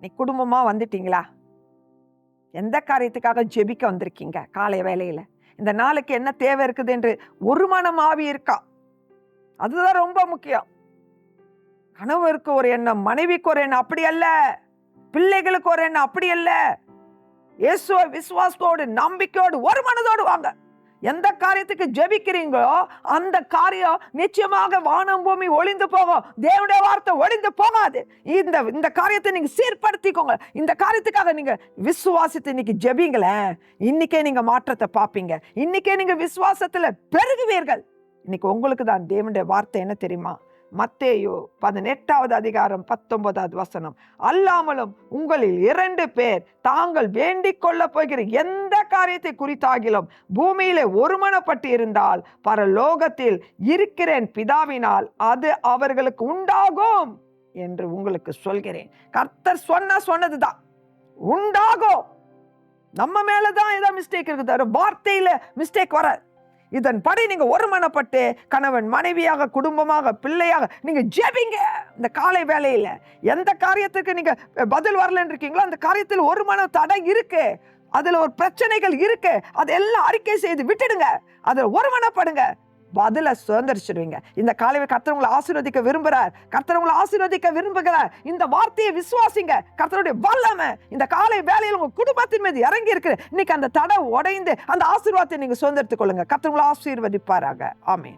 நீ குடும்பமா வந்துட்டீங்களா? எந்த காரியத்துக்காக ஜெபிக்க வந்திருக்கீங்க? காலை வேளையில இந்த நாளுக்கு என்ன தேவை இருக்குது என்று ஒரு மனம் ஆவி இருக்கா? அதுதான் ரொம்ப முக்கியம். கணவருக்கு ஒரு எண்ணம், மனைவிக்கு ஒரு எண்ணம், அப்படி அல்ல. பிள்ளைகளுக்கு ஒரு எண்ணம், அப்படி அல்ல. இயேசுவை விசுவாசத்தோடு நம்பிக்கையோடு ஒரு மனதோடு வாங்க. எந்த காரியத்துக்கு ஜெபிக்கிறீங்களோ அந்த காரியம் நிச்சயமாக வானம் பூமி ஒளிந்து போகும். தேவனுடைய வார்த்தை ஒளிந்து போகாது. இந்த காரியத்தை நீங்க சீர்படுத்திக்கோங்க. இந்த காரியத்துக்காக நீங்க விசுவாசத்தை இன்னைக்கு ஜெபிங்களே, இன்னைக்கே நீங்க மாற்றத்தை பார்ப்பீங்க. இன்னைக்கே நீங்க விசுவாசத்துல பெருகுவீர்கள். இன்னைக்கு உங்களுக்கு தான் தேவனுடைய வார்த்தை என்ன தெரியுமா? மத்தேயு 18வது அதிகாரம் 19வது வசனம். அல்லாமலும் உங்களில் 2 பேர் தாங்கள் வேண்டிக் கொள்ள போகிற எந்த காரியத்தை குறித்தாகிலும் பூமியிலே ஒருமனப்பட்டு இருந்தால் பரலோகத்தில் இருக்கிறேன் பிதாவினால் அது அவர்களுக்கு உண்டாகும் என்று உங்களுக்கு சொல்கிறேன். கர்த்தர் சொன்னதுதான் உண்டாகும். நம்ம மேலதான் ஏதோ மிஸ்டேக் இருக்குது, வார்த்தையில மிஸ்டேக் வர. இதன்படி நீங்க ஒருமனப்பட்டு கணவன் மனைவியாக, குடும்பமாக, பிள்ளையாக நீங்க ஜெபிங்க. இந்த காலை வேளையில எந்த காரியத்துக்கு நீங்க பதில் வரலன்னு இருக்கீங்களோ அந்த காரியத்தில் ஒரு மன தடை இருக்கு, அதுல ஒரு பிரச்சனைகள் இருக்கு, அதெல்லாம் அறிக்கை செய்து விட்டுடுங்க. அதுல ஒருமனப்படுங்க, பதில சுதந்திரிச்சிடுவீங்க. இந்த காலையை கர்த்தர் உங்களை ஆசீர்வதிக்க விரும்புகிறார். கர்த்தர் உங்களை ஆசீர்வதிக்க விரும்புகிறார். இந்த வார்த்தையை விசுவாசிங்க. கர்த்தருடைய வல்லமை இந்த காலை வேளையில் உங்க குடும்பத்தின் மீது இறங்கி இருக்கு. இன்னைக்கு அந்த தடை உடைந்து அந்த ஆசீர்வாதத்தை நீங்க சுதந்திரித்துக் கொள்ளுங்க. கர்த்தர் உங்களை ஆசீர்வதிப்பாராக. ஆமென்.